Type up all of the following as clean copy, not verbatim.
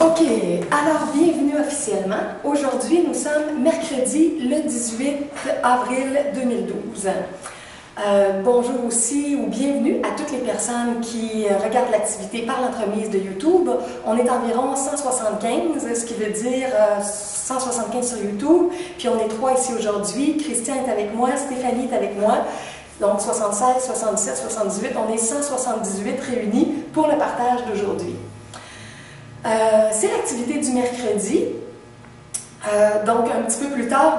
OK, alors bienvenue officiellement. Aujourd'hui, nous sommes mercredi le 18 avril 2012. Bonjour aussi ou bienvenue à toutes les personnes qui regardent l'activité par l'entremise de YouTube. On est environ 175, ce qui veut dire 175 sur YouTube. Puis on est 3 ici aujourd'hui. Christian est avec moi, Stéphanie est avec moi. Donc 76, 77, 78, on est 178 réunis pour le partage d'aujourd'hui. C'est l'activité du mercredi. Donc, un petit peu plus tard,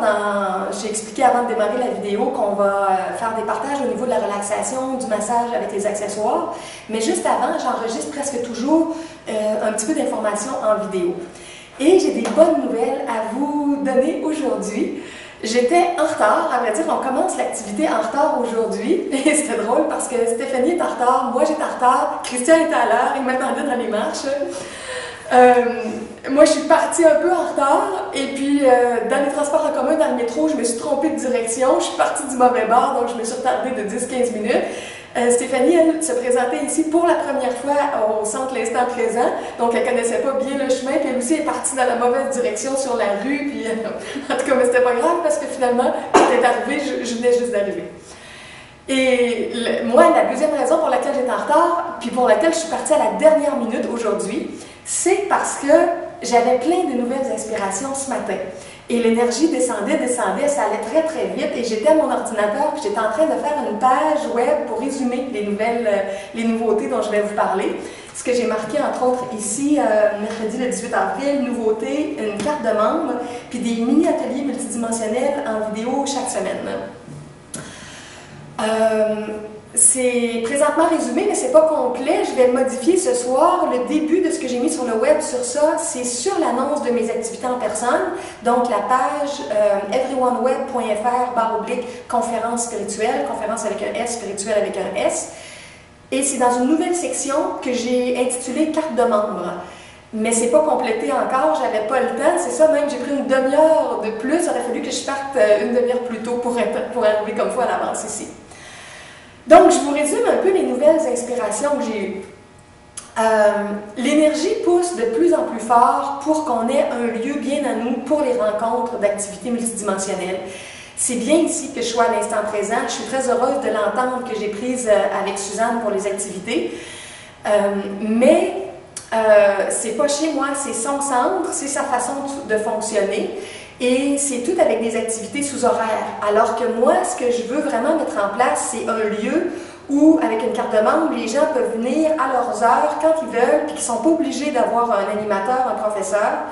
j'ai expliqué avant de démarrer la vidéo qu'on va faire des partages au niveau de la relaxation, du massage avec les accessoires. Mais juste avant, j'enregistre presque toujours un petit peu d'informations en vidéo. Et j'ai des bonnes nouvelles à vous donner aujourd'hui. J'étais en retard, à vrai dire, on commence l'activité en retard aujourd'hui. Et c'était drôle parce que Stéphanie est en retard, moi j'étais en retard, Christian était à l'heure, il m'attendait dans les marches. Moi, je suis partie un peu en retard et puis dans les transports en commun, dans le métro, je me suis trompée de direction. Je suis partie du mauvais bord, donc je me suis retardée de 10-15 minutes. Stéphanie, elle, se présentait ici pour la première fois au centre L'Instant Présent, donc elle connaissait pas bien le chemin, puis elle aussi est partie dans la mauvaise direction sur la rue, puis en tout cas, mais c'était pas grave parce que finalement, quand elle est arrivée, je venais juste d'arriver. Et moi, la deuxième raison pour laquelle j'étais en retard, puis pour laquelle je suis partie à la dernière minute aujourd'hui, c'est parce que j'avais plein de nouvelles inspirations ce matin. Et l'énergie descendait, ça allait très très vite et j'étais à mon ordinateur puis j'étais en train de faire une page web pour résumer les nouveautés dont je vais vous parler. Ce que j'ai marqué entre autres ici, mercredi le 18 avril, nouveauté, une carte de membre, puis des mini-ateliers multidimensionnels en vidéo chaque semaine. C'est présentement résumé, mais c'est pas complet. Je vais modifier ce soir le début de ce que j'ai mis sur le web sur ça. C'est sur l'annonce de mes activités en personne. Donc, la page everyoneweb.fr/conférence spirituelle, conférence avec un S, spirituelle avec un S. Et c'est dans une nouvelle section que j'ai intitulée carte de membre. Mais c'est pas complété encore, j'avais pas le temps. C'est ça, même j'ai pris une demi-heure de plus. Il aurait fallu que je parte une demi-heure plus tôt pour arriver comme fois à l'avance ici. Donc, je vous résume un peu les nouvelles inspirations que j'ai eues. L'énergie pousse de plus en plus fort pour qu'on ait un lieu bien à nous pour les rencontres d'activités multidimensionnelles. C'est bien ici que je sois à l'instant présent. Je suis très heureuse de l'entente que j'ai prise avec Suzanne pour les activités. Mais c'est pas chez moi, c'est son centre, c'est sa façon de fonctionner. Et c'est tout avec des activités sous horaire. Alors que moi, ce que je veux vraiment mettre en place, c'est un lieu où, avec une carte de membre, les gens peuvent venir à leurs heures, quand ils veulent, puis qu'ils ne sont pas obligés d'avoir un animateur, un professeur,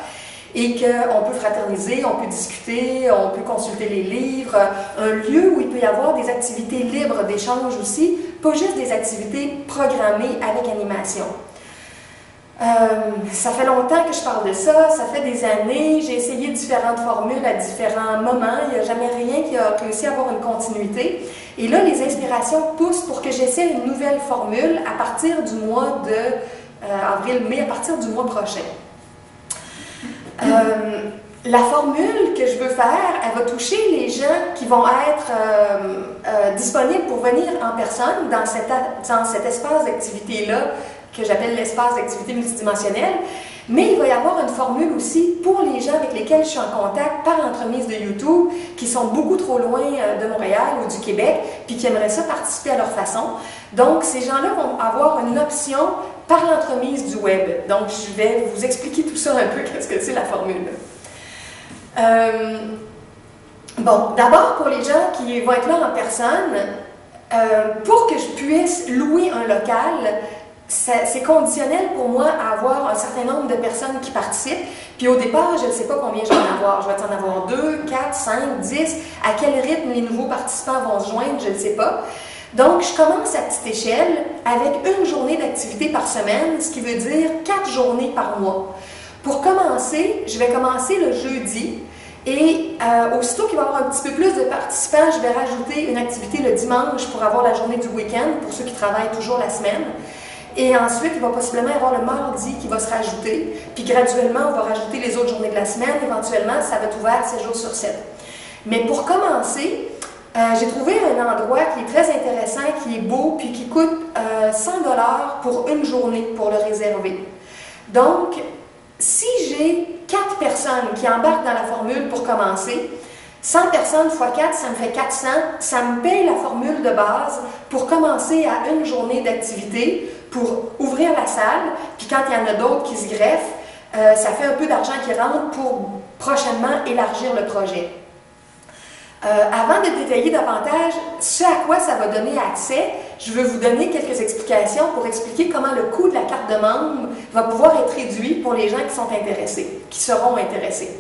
et qu'on peut fraterniser, on peut discuter, on peut consulter les livres. Un lieu où il peut y avoir des activités libres d'échange aussi, pas juste des activités programmées avec animation. Ça fait longtemps que je parle de ça, ça fait des années, j'ai essayé différentes formules à différents moments, il n'y a jamais rien qui a réussi à avoir une continuité. Et là, les inspirations poussent pour que j'essaie une nouvelle formule à partir du mois de avril-mai, à partir du mois prochain. La formule que je veux faire, elle va toucher les gens qui vont être disponibles pour venir en personne dans cet espace d'activité-là, que j'appelle l'espace d'activité multidimensionnelle, mais il va y avoir une formule aussi pour les gens avec lesquels je suis en contact par l'entremise de YouTube, qui sont beaucoup trop loin de Montréal ou du Québec, puis qui aimeraient ça participer à leur façon. Donc, ces gens-là vont avoir une option par l'entremise du web. Donc, je vais vous expliquer tout ça un peu, qu'est-ce que c'est la formule. Bon, d'abord, pour les gens qui vont être là en personne, pour que je puisse louer un local, c'est conditionnel pour moi à avoir un certain nombre de personnes qui participent. Puis au départ, je ne sais pas combien je vais en avoir. Je vais en avoir 2, 4, 5, 10. À quel rythme les nouveaux participants vont se joindre, je ne sais pas. Donc, je commence à petite échelle avec une journée d'activité par semaine, ce qui veut dire 4 journées par mois. Pour commencer, je vais commencer le jeudi. Et aussitôt qu'il va y avoir un petit peu plus de participants, je vais rajouter une activité le dimanche pour avoir la journée du week-end, pour ceux qui travaillent toujours la semaine. Et ensuite, il va possiblement y avoir le mardi qui va se rajouter. Puis graduellement, on va rajouter les autres journées de la semaine. Éventuellement, ça va être ouvert 7 jours sur 7. Mais pour commencer, j'ai trouvé un endroit qui est très intéressant, qui est beau, puis qui coûte 100 $ pour une journée pour le réserver. Donc, si j'ai 4 personnes qui embarquent dans la formule pour commencer, 100 personnes x 4, ça me fait 400, ça me paye la formule de base pour commencer à une journée d'activité, pour ouvrir la salle, puis quand il y en a d'autres qui se greffent, ça fait un peu d'argent qui rentre pour prochainement élargir le projet. Avant de détailler davantage ce à quoi ça va donner accès, je veux vous donner quelques explications pour expliquer comment le coût de la carte de membre va pouvoir être réduit pour les gens qui sont intéressés, qui seront intéressés.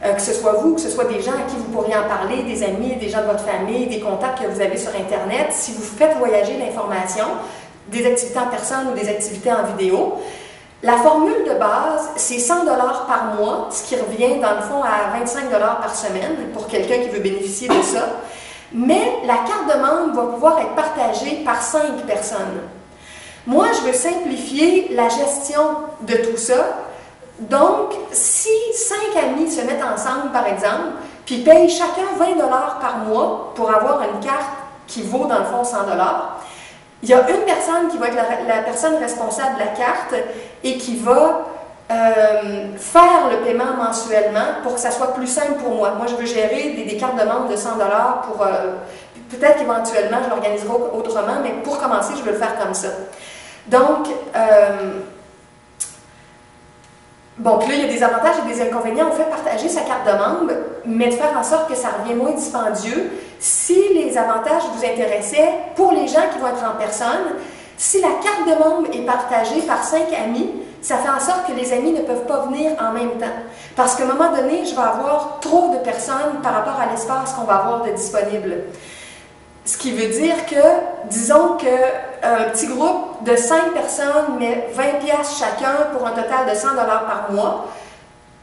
Que ce soit vous, que ce soit des gens à qui vous pourriez en parler, des amis, des gens de votre famille, des contacts que vous avez sur Internet, si vous faites voyager l'information, des activités en personne ou des activités en vidéo. La formule de base, c'est 100 $ par mois, ce qui revient dans le fond à 25 $ par semaine pour quelqu'un qui veut bénéficier de ça. Mais la carte de membre va pouvoir être partagée par 5 personnes. Moi, je veux simplifier la gestion de tout ça. Donc, si 5 amis se mettent ensemble, par exemple, puis payent chacun 20 $ par mois pour avoir une carte qui vaut dans le fond 100 $, il y a une personne qui va être la personne responsable de la carte et qui va faire le paiement mensuellement pour que ça soit plus simple pour moi. Moi, je veux gérer des cartes de membre de 100 $ pour... peut-être qu'éventuellement, je l'organiserai autrement, mais pour commencer, je veux le faire comme ça. Donc, bon, puis là, il y a des avantages et des inconvénients. On fait partager sa carte de membre, mais de faire en sorte que ça revient moins dispendieux. Si les avantages vous intéressaient, pour les gens qui vont être en personne, si la carte de membre est partagée par 5 amis, ça fait en sorte que les amis ne peuvent pas venir en même temps. Parce qu'à un moment donné, je vais avoir trop de personnes par rapport à l'espace qu'on va avoir de disponible. Ce qui veut dire que, disons qu'un petit groupe de 5 personnes met 20$ chacun pour un total de 100 $ par mois,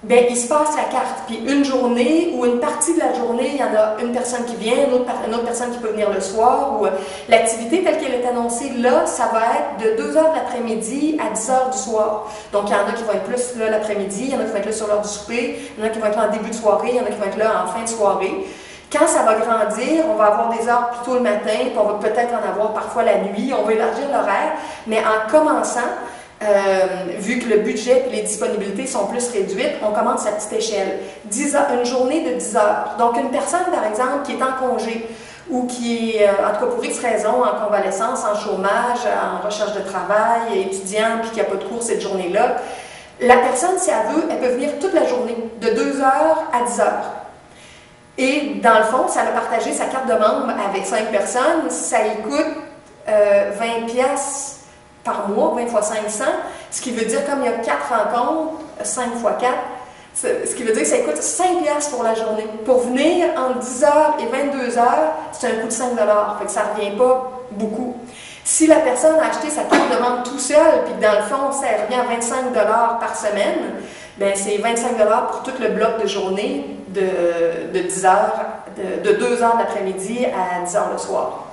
bien, il se passe la carte. Puis une journée ou une partie de la journée, il y en a une personne qui vient, une autre personne qui peut venir le soir. Ou l'activité telle qu'elle est annoncée là, ça va être de 2h de l'après-midi à 10h du soir. Donc, il y en a qui vont être plus là l'après-midi, il y en a qui vont être là sur l'heure du souper, il y en a qui vont être là en début de soirée, il y en a qui vont être là en fin de soirée. Quand ça va grandir, on va avoir des heures plus tôt le matin, puis on va peut-être en avoir parfois la nuit, on va élargir l'horaire, mais en commençant, vu que le budget et les disponibilités sont plus réduites, on commence à petite échelle. 10 heures, une journée de 10 heures. Donc, une personne, par exemple, qui est en congé ou qui est, en tout cas pour X raison, en convalescence, en chômage, en recherche de travail, étudiant, puis qui n'a pas de cours cette journée-là, la personne, si elle veut, elle peut venir toute la journée, de 2 heures à 10 heures. Et dans le fond, ça a partagé sa carte de membre avec 5 personnes, ça lui coûte 20$ par mois, 20 x 500, ce qui veut dire, comme il y a 4 rencontres, 5 x 4, ce qui veut dire que ça coûte 5$ pour la journée. Pour venir entre 10h et 22h, c'est un coût de 5$, fait que ça ne revient pas beaucoup. Si la personne a acheté sa carte de membre tout seul, puis que dans le fond, ça revient à 25$ par semaine, bien c'est 25$ pour tout le bloc de journée de 10h, de 2h de l'après-midi à 10h le soir.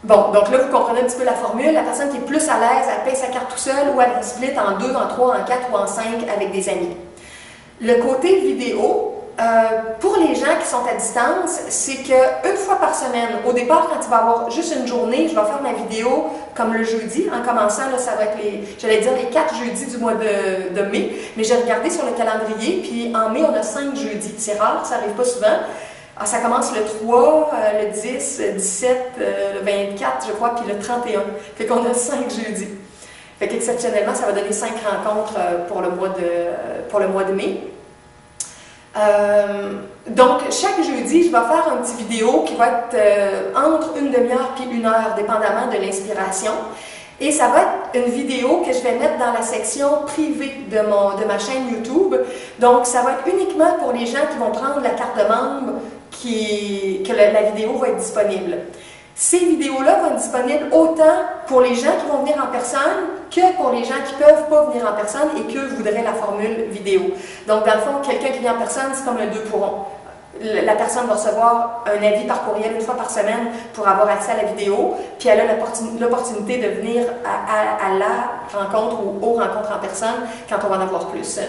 Bon, donc là, vous comprenez un petit peu la formule. La personne qui est plus à l'aise, elle paye sa carte tout seul ou elle split en 2, en 3, en 4 ou en 5 avec des amis. Le côté vidéo, pour les gens qui sont à distance, c'est qu'une fois par semaine, au départ, quand il va y avoir juste une journée, je vais faire ma vidéo comme le jeudi. En commençant, là, ça va être j'allais dire les 4 jeudis du mois de mai, mais j'ai regardé sur le calendrier, puis en mai, on a 5 jeudis. C'est rare, ça n'arrive pas souvent. Alors, ça commence le 3, le 10, le 17, le 24, je crois, puis le 31. Fait qu'on a 5 jeudis. Fait qu'exceptionnellement, ça va donner 5 rencontres pour le mois de mai. Donc, chaque jeudi, je vais faire une petite vidéo qui va être entre une demi-heure et 1 heure, dépendamment de l'inspiration. Et ça va être une vidéo que je vais mettre dans la section privée de ma chaîne YouTube. Donc, ça va être uniquement pour les gens qui vont prendre la carte de membre que la vidéo va être disponible. Ces vidéos-là vont être disponibles autant pour les gens qui vont venir en personne que pour les gens qui ne peuvent pas venir en personne et que voudraient la formule vidéo. Donc, dans le fond, quelqu'un qui vient en personne, c'est comme un 2 pour 1. La personne va recevoir un avis par courriel une fois par semaine pour avoir accès à la vidéo, puis elle a l'opportunité de venir à la rencontre ou aux rencontres en personne quand on va en avoir plus.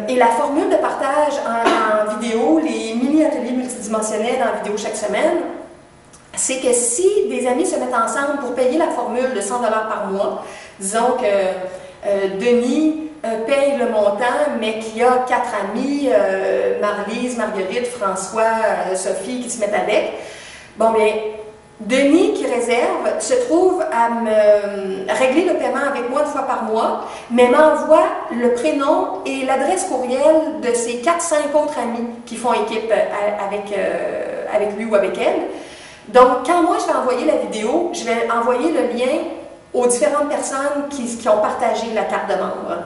Et la formule de partage en vidéo, les mini-ateliers multidimensionnels en vidéo chaque semaine, c'est que si des amis se mettent ensemble pour payer la formule de 100$ par mois, disons que Denis paye le montant, mais qu'il y a 4 amis, Marlise, Marguerite, François, Sophie, qui se mettent avec. Bon, bien, Denis, qui réserve, se trouve à me régler le paiement avec moi 1 fois par mois, mais m'envoie le prénom et l'adresse courriel de ses 4-5 autres amis qui font équipe avec lui ou avec elle. Donc, quand moi je vais envoyer la vidéo, je vais envoyer le lien aux différentes personnes qui ont partagé la carte de membre.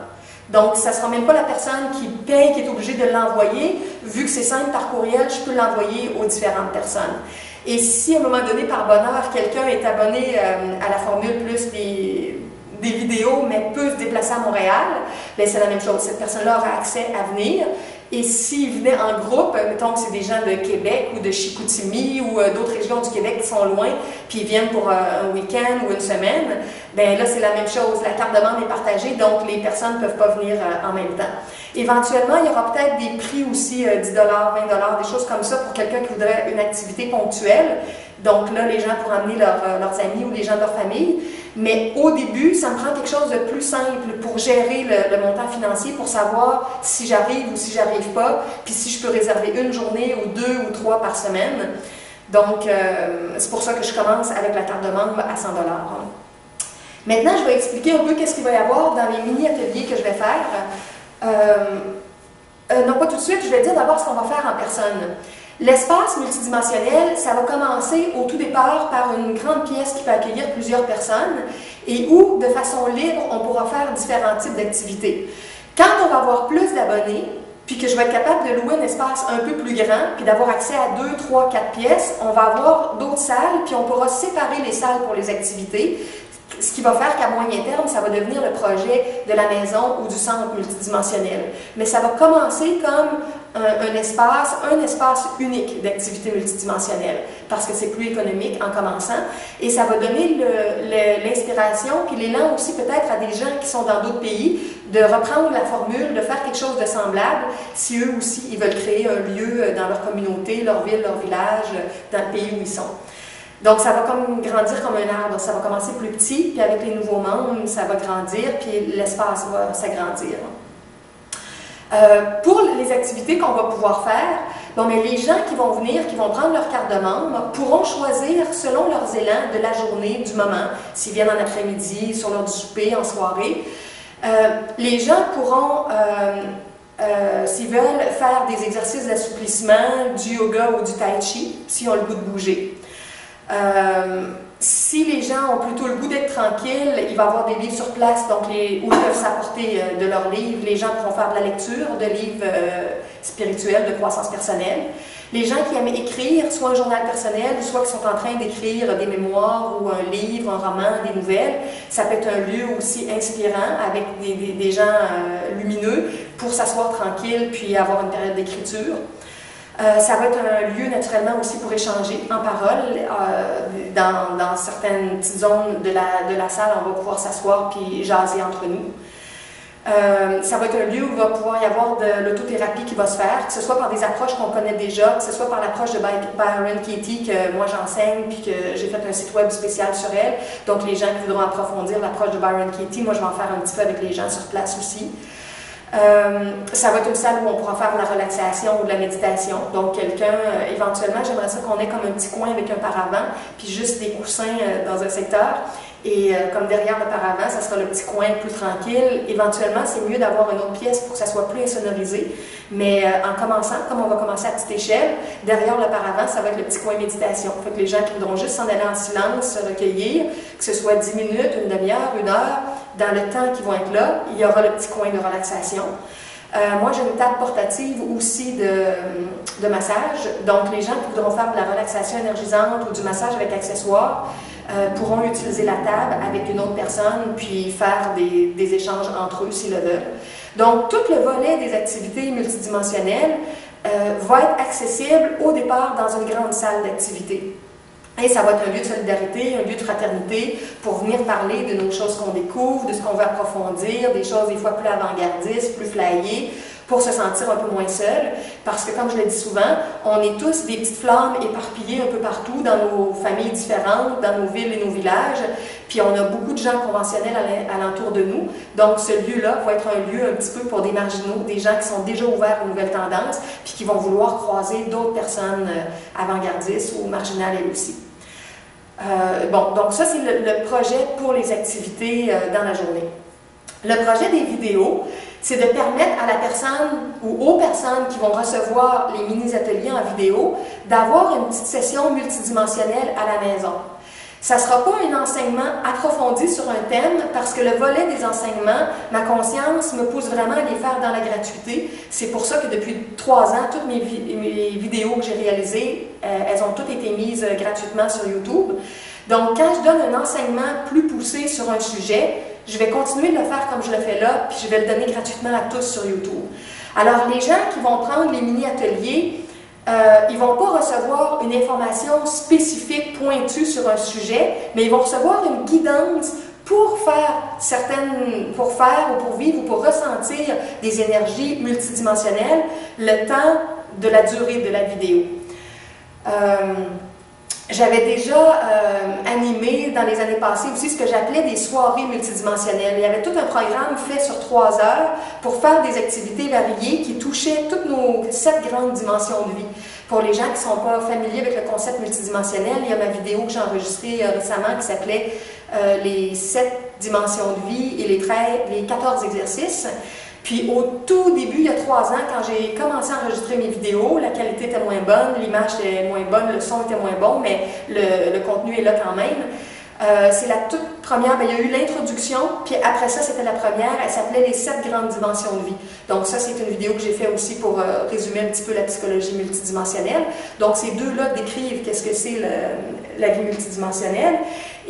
Donc, ça ne sera même pas la personne qui paye qui est obligée de l'envoyer. Vu que c'est simple par courriel, je peux l'envoyer aux différentes personnes. Et si à un moment donné, par bonheur, quelqu'un est abonné à la Formule Plus des vidéos, mais peut se déplacer à Montréal, bien c'est la même chose. Cette personne-là aura accès à venir. Et s'il venait en groupe, mettons que c'est des gens de Québec ou de Chicoutimi ou d'autres régions du Québec qui sont loin, puis ils viennent pour un week-end ou une semaine, bien là, c'est la même chose. La carte de membre est partagée, donc les personnes ne peuvent pas venir en même temps. Éventuellement, il y aura peut-être des prix aussi, 10 $, 20 $, des choses comme ça pour quelqu'un qui voudrait une activité ponctuelle. Donc là, les gens pourront amener leurs amis ou les gens de leur famille. Mais au début, ça me prend quelque chose de plus simple pour gérer le montant financier, pour savoir si j'arrive ou si j'arrive pas, puis si je peux réserver une journée ou 2 ou 3 par semaine. Donc, c'est pour ça que je commence avec la carte de membre à 100 $. Maintenant, je vais expliquer un peu qu'est-ce qu'il va y avoir dans les mini-ateliers que je vais faire. Non, pas tout de suite, je vais dire d'abord ce qu'on va faire en personne. L'espace multidimensionnel, ça va commencer au tout départ par une grande pièce qui peut accueillir plusieurs personnes et où, de façon libre, on pourra faire différents types d'activités. Quand on va avoir plus d'abonnés, puis que je vais être capable de louer un espace un peu plus grand, puis d'avoir accès à 2, 3, 4 pièces, on va avoir d'autres salles, puis on pourra séparer les salles pour les activités. Ce qui va faire qu'à moyen terme, ça va devenir le projet de la maison ou du centre multidimensionnel. Mais ça va commencer comme un espace unique d'activité multidimensionnelle, parce que c'est plus économique en commençant, et ça va donner l'inspiration, puis l'élan aussi peut-être à des gens qui sont dans d'autres pays, de reprendre la formule, de faire quelque chose de semblable, si eux aussi, ils veulent créer un lieu dans leur communauté, leur ville, leur village, dans le pays où ils sont. Donc, ça va comme grandir comme un arbre. Ça va commencer plus petit, puis avec les nouveaux membres, ça va grandir, puis l'espace va s'agrandir. Pour les activités qu'on va pouvoir faire, bon, mais les gens qui vont venir, qui vont prendre leur carte de membre, pourront choisir selon leurs élans de la journée, du moment, s'ils viennent en après-midi, sur l'heure du souper, en soirée. Les gens pourront, s'ils veulent, faire des exercices d'assouplissement, du yoga ou du tai chi, s'ils ont le goût de bouger. Si les gens ont plutôt le goût d'être tranquilles, il va y avoir des livres sur place, donc où ils peuvent s'apporter de leurs livres. Les gens pourront faire de la lecture, de livres spirituels, de croissance personnelle. Les gens qui aiment écrire, soit un journal personnel, soit qui sont en train d'écrire des mémoires ou un livre, un roman, des nouvelles, ça peut être un lieu aussi inspirant avec des gens lumineux pour s'asseoir tranquille puis avoir une période d'écriture. Ça va être un lieu naturellement aussi pour échanger en parole. Dans certaines petites zones de la salle, on va pouvoir s'asseoir puis jaser entre nous. Ça va être un lieu où il va pouvoir y avoir de l'autothérapie qui va se faire, que ce soit par des approches qu'on connaît déjà, que ce soit par l'approche de Byron Katie que moi j'enseigne puis que j'ai fait un site web spécial sur elle. Donc les gens qui voudront approfondir l'approche de Byron Katie, moi je vais en faire un petit peu avec les gens sur place aussi. Ça va être une salle où on pourra faire de la relaxation ou de la méditation. Donc, éventuellement, j'aimerais ça qu'on ait comme un petit coin avec un paravent, puis juste des coussins dans un secteur. Et comme derrière le paravent, ça sera le petit coin plus tranquille. Éventuellement, c'est mieux d'avoir une autre pièce pour que ça soit plus insonorisé. Mais en commençant, comme on va commencer à petite échelle, derrière le paravent, ça va être le petit coin méditation. Fait que les gens qui voudront juste s'en aller en silence, se recueillir, que ce soit 10 minutes, une demi-heure, 1 heure, dans le temps qu'ils vont être là, il y aura le petit coin de relaxation. Moi, j'ai une table portative aussi de massage. Donc, les gens qui voudront faire de la relaxation énergisante ou du massage avec accessoires pourront utiliser la table avec une autre personne puis faire des échanges entre eux s'ils le veulent. Donc, tout le volet des activités multidimensionnelles va être accessible au départ dans une grande salle d'activité. Et ça va être un lieu de solidarité, un lieu de fraternité pour venir parler de nos choses qu'on découvre, de ce qu'on veut approfondir, des choses des fois plus avant-gardistes, plus flyées, pour se sentir un peu moins seul, parce que comme je le dis souvent, on est tous des petites flammes éparpillées un peu partout dans nos familles différentes, dans nos villes et nos villages, puis on a beaucoup de gens conventionnels alentour de nous, donc ce lieu-là va être un lieu un petit peu pour des marginaux, des gens qui sont déjà ouverts aux nouvelles tendances, puis qui vont vouloir croiser d'autres personnes avant-gardistes ou marginales elles aussi. Donc ça c'est le projet pour les activités dans la journée. Le projet des vidéos, c'est de permettre à la personne ou aux personnes qui vont recevoir les mini-ateliers en vidéo d'avoir une petite session multidimensionnelle à la maison. Ça ne sera pas un enseignement approfondi sur un thème parce que le volet des enseignements, ma conscience me pousse vraiment à les faire dans la gratuité. C'est pour ça que depuis 3 ans, toutes mes vidéos que j'ai réalisées, elles ont toutes été mises gratuitement sur YouTube. Donc, quand je donne un enseignement plus poussé sur un sujet, je vais continuer de le faire comme je le fais là, puis je vais le donner gratuitement à tous sur YouTube. Alors, les gens qui vont prendre les mini-ateliers, ils ne vont pas recevoir une information spécifique, pointue sur un sujet, mais ils vont recevoir une guidance pour faire ou pour vivre ou pour ressentir des énergies multidimensionnelles le temps de la durée de la vidéo. J'avais déjà animé dans les années passées aussi ce que j'appelais des soirées multidimensionnelles. Il y avait tout un programme fait sur 3 heures pour faire des activités variées qui touchaient toutes nos 7 grandes dimensions de vie. Pour les gens qui ne sont pas familiers avec le concept multidimensionnel, il y a ma vidéo que j'ai enregistrée récemment qui s'appelait les 7 dimensions de vie et les 14 exercices. Puis au tout début, il y a 3 ans, quand j'ai commencé à enregistrer mes vidéos, la qualité était moins bonne, l'image était moins bonne, le son était moins bon, mais le contenu est là quand même. C'est la toute première, il y a eu l'introduction, puis après ça, c'était la première, elle s'appelait les 7 grandes dimensions de vie. Donc ça, c'est une vidéo que j'ai fait aussi pour résumer un petit peu la psychologie multidimensionnelle. Donc ces deux-là décrivent qu'est-ce que c'est la vie multidimensionnelle.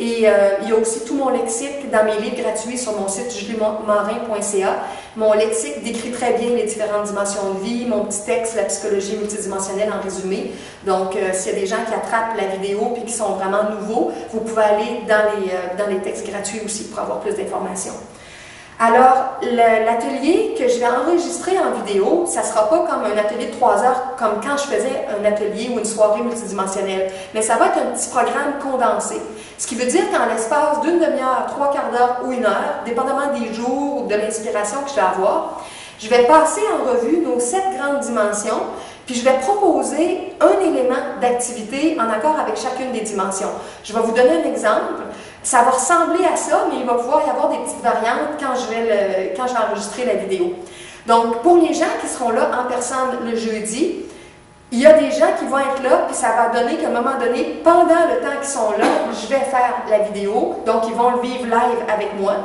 Et il y a aussi tout mon lexique dans mes livres gratuits sur mon site juliemorin.ca. Mon lexique décrit très bien les différentes dimensions de vie, mon petit texte, la psychologie multidimensionnelle en résumé. Donc, s'il y a des gens qui attrapent la vidéo puis qui sont vraiment nouveaux, vous pouvez aller dans les textes gratuits aussi pour avoir plus d'informations. Alors, l'atelier que je vais enregistrer en vidéo, ça ne sera pas comme un atelier de 3 heures, comme quand je faisais un atelier ou une soirée multidimensionnelle, mais ça va être un petit programme condensé. Ce qui veut dire qu'en l'espace d'une demi-heure, 3/4 d'heure ou 1 heure, dépendamment des jours ou de l'inspiration que je vais avoir, je vais passer en revue nos 7 grandes dimensions, puis je vais proposer un élément d'activité en accord avec chacune des dimensions. Je vais vous donner un exemple. Ça va ressembler à ça, mais il va pouvoir y avoir des petites variantes quand je vais enregistrer la vidéo. Donc, pour les gens qui seront là en personne le jeudi, il y a des gens qui vont être là, puis ça va donner qu'à un moment donné, pendant le temps qu'ils sont là, je vais faire la vidéo, donc ils vont le vivre live avec moi.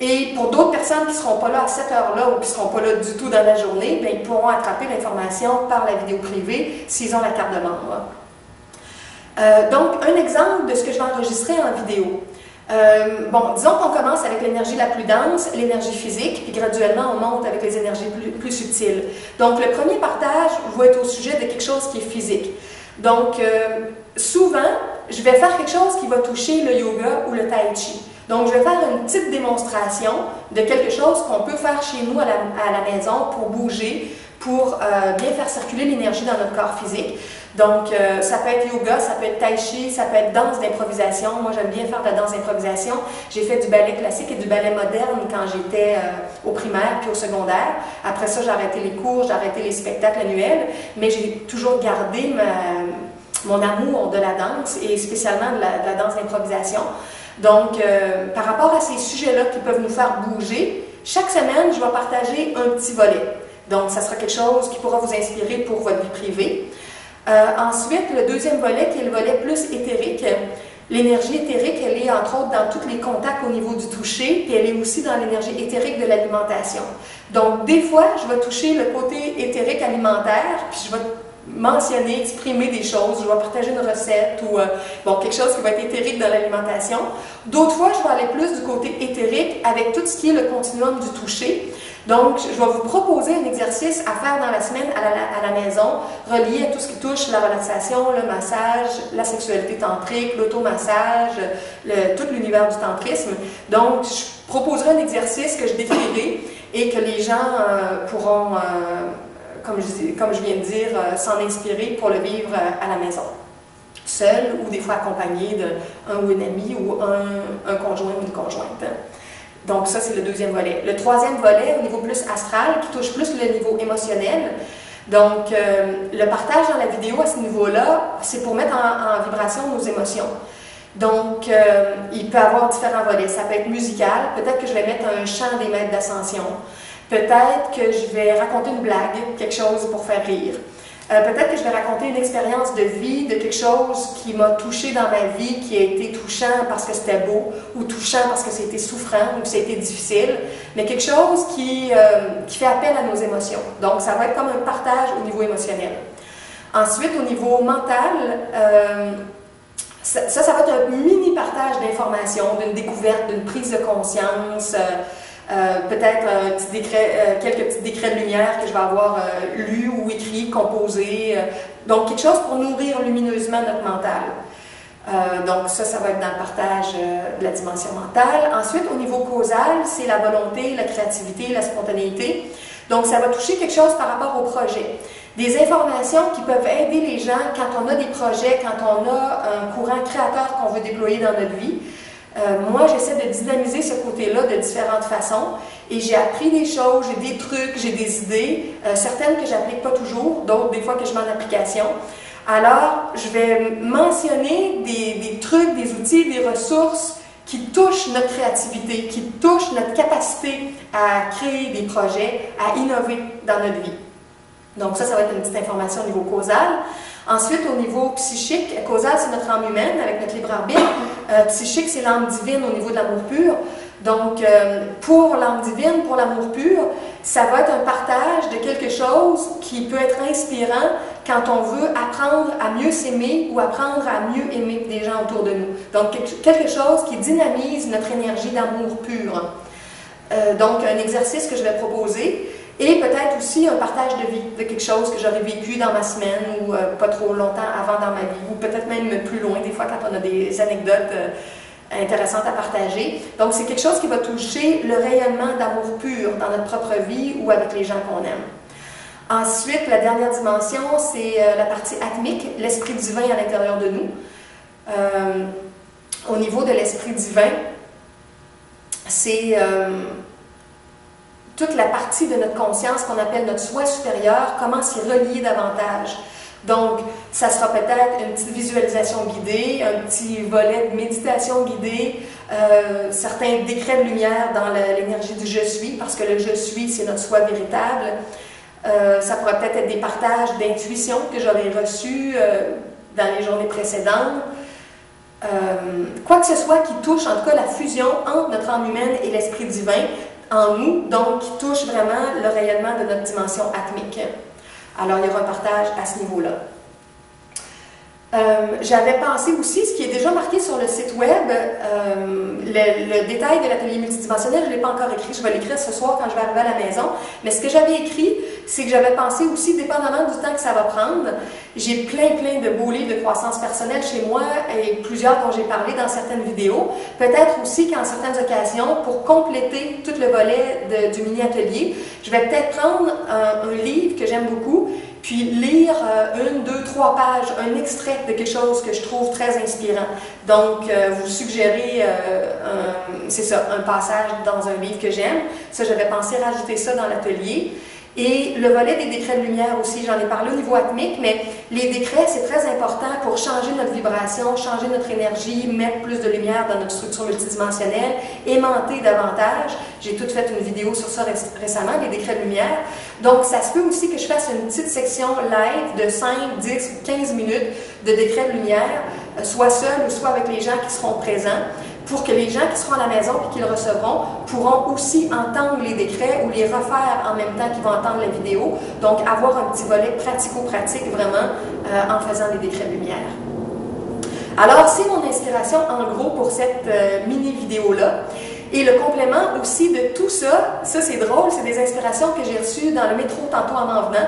Et pour d'autres personnes qui ne seront pas là à cette heure-là ou qui ne seront pas là du tout dans la journée, bien, ils pourront attraper l'information par la vidéo privée s'ils ont la carte de membre. Donc, un exemple de ce que je vais enregistrer en vidéo. Disons qu'on commence avec l'énergie la plus dense, l'énergie physique, puis graduellement on monte avec les énergies plus subtiles. Donc, le premier partage va être au sujet de quelque chose qui est physique. Donc, souvent, je vais faire quelque chose qui va toucher le yoga ou le tai chi. Donc, je vais faire une petite démonstration de quelque chose qu'on peut faire chez nous à la maison pour bouger, pour bien faire circuler l'énergie dans notre corps physique. Donc, ça peut être yoga, ça peut être tai chi, ça peut être danse d'improvisation. Moi, j'aime bien faire de la danse d'improvisation. J'ai fait du ballet classique et du ballet moderne quand j'étais au primaire puis au secondaire. Après ça, j'ai arrêté les cours, j'ai arrêté les spectacles annuels, mais j'ai toujours gardé mon amour de la danse et spécialement de la danse d'improvisation. Donc, par rapport à ces sujets-là qui peuvent nous faire bouger, chaque semaine, je vais partager un petit volet. Donc, ça sera quelque chose qui pourra vous inspirer pour votre vie privée. Ensuite, le deuxième volet, qui est le volet plus éthérique. L'énergie éthérique, elle est entre autres dans tous les contacts au niveau du toucher, puis elle est aussi dans l'énergie éthérique de l'alimentation. Donc, des fois, je vais toucher le côté éthérique alimentaire, puis je vais mentionner, exprimer des choses, je vais partager une recette ou quelque chose qui va être éthérique dans l'alimentation. D'autres fois, je vais aller plus du côté éthérique avec tout ce qui est le continuum du toucher. Donc, je vais vous proposer un exercice à faire dans la semaine à la maison, relié à tout ce qui touche la relaxation, le massage, la sexualité tantrique, l'automassage, tout l'univers du tantrisme. Donc, je proposerai un exercice que je décrirai et que les gens pourront, comme je viens de dire, s'en inspirer pour le vivre à la maison. Seul ou des fois accompagné d'un ou une amie ou un conjoint ou une conjointe. Donc ça, c'est le deuxième volet. Le troisième volet, au niveau plus astral, qui touche plus le niveau émotionnel. Donc, le partage dans la vidéo à ce niveau-là, c'est pour mettre en vibration nos émotions. Donc, il peut y avoir différents volets. Ça peut être musical, peut-être que je vais mettre un chant des maîtres d'ascension. Peut-être que je vais raconter une blague, quelque chose pour faire rire. Peut-être que je vais raconter une expérience de vie, de quelque chose qui m'a touché dans ma vie, qui a été touchant parce que c'était beau, ou touchant parce que c'était souffrant, ou que c'était difficile, mais quelque chose qui fait appel à nos émotions. Donc, ça va être comme un partage au niveau émotionnel. Ensuite, au niveau mental, ça va être un mini partage d'informations, d'une découverte, d'une prise de conscience, peut-être quelques petits décrets de lumière que je vais avoir lus ou écrits, composés. Donc, quelque chose pour nourrir lumineusement notre mental. Donc, ça va être dans le partage de la dimension mentale. Ensuite, au niveau causal, c'est la volonté, la créativité, la spontanéité. Donc, ça va toucher quelque chose par rapport au projet. Des informations qui peuvent aider les gens quand on a des projets, quand on a un courant créateur qu'on veut déployer dans notre vie. Moi, j'essaie de dynamiser ce côté-là de différentes façons et j'ai appris des choses, j'ai des trucs, j'ai des idées, certaines que j'applique pas toujours, d'autres des fois que je mets en application. Alors, je vais mentionner des trucs, des outils, des ressources qui touchent notre créativité, qui touchent notre capacité à créer des projets, à innover dans notre vie. Donc ça va être une petite information au niveau causal. Ensuite, au niveau psychique, causal, c'est notre âme humaine avec notre libre arbitre. Psychique, c'est l'âme divine au niveau de l'amour pur. Donc, pour l'âme divine, pour l'amour pur, ça va être un partage de quelque chose qui peut être inspirant quand on veut apprendre à mieux s'aimer ou apprendre à mieux aimer des gens autour de nous. Donc, quelque chose qui dynamise notre énergie d'amour pur. Donc, un exercice que je vais proposer. Et peut-être aussi un partage de vie, de quelque chose que j'aurais vécu dans ma semaine ou pas trop longtemps avant dans ma vie, ou peut-être même plus loin, des fois quand on a des anecdotes intéressantes à partager. Donc c'est quelque chose qui va toucher le rayonnement d'amour pur dans notre propre vie ou avec les gens qu'on aime. Ensuite, la dernière dimension, c'est la partie atmique, l'esprit divin à l'intérieur de nous. Au niveau de l'esprit divin, c'est toute la partie de notre conscience qu'on appelle notre soi supérieur, comment s'y relier davantage. Donc, ça sera peut-être une petite visualisation guidée, un petit volet de méditation guidée, certains décrets de lumière dans l'énergie du « je suis », parce que le « je suis », c'est notre soi véritable. Ça pourrait peut-être être des partages d'intuition que j'aurais reçus dans les journées précédentes. Quoi que ce soit qui touche, en tout cas, la fusion entre notre âme humaine et l'esprit divin, en nous, donc qui touche vraiment le rayonnement de notre dimension atmique. Alors, il y aura un partage à ce niveau-là. J'avais pensé aussi, ce qui est déjà marqué sur le site web, le détail de l'atelier multidimensionnel, je ne l'ai pas encore écrit, je vais l'écrire ce soir quand je vais arriver à la maison, mais ce que j'avais écrit, c'est que j'avais pensé aussi, dépendamment du temps que ça va prendre, j'ai plein de beaux livres de croissance personnelle chez moi, et plusieurs dont j'ai parlé dans certaines vidéos, peut-être aussi qu'en certaines occasions, pour compléter tout le volet du mini-atelier, je vais peut-être prendre un livre que j'aime beaucoup, puis lire une, deux, trois pages, un extrait de quelque chose que je trouve très inspirant. Donc, vous suggérez, c'est ça, un passage dans un livre que j'aime. Ça, j'avais pensé rajouter ça dans l'atelier. Et le volet des décrets de lumière aussi, j'en ai parlé au niveau atmique, mais les décrets, c'est très important pour changer notre vibration, changer notre énergie, mettre plus de lumière dans notre structure multidimensionnelle, aimanter davantage. J'ai tout fait une vidéo sur ça récemment, les décrets de lumière. Donc, ça se peut aussi que je fasse une petite section live de 5, 10 ou 15 minutes de décrets de lumière, soit seul ou soit avec les gens qui seront présents, pour que les gens qui seront à la maison et qui le recevront pourront aussi entendre les décrets ou les refaire en même temps qu'ils vont entendre la vidéo. Donc, avoir un petit volet pratico-pratique vraiment en faisant les décrets de lumière. Alors, c'est mon inspiration en gros pour cette mini-vidéo-là. Et le complément aussi de tout ça, ça c'est drôle, c'est des inspirations que j'ai reçues dans le métro tantôt en m'en venant.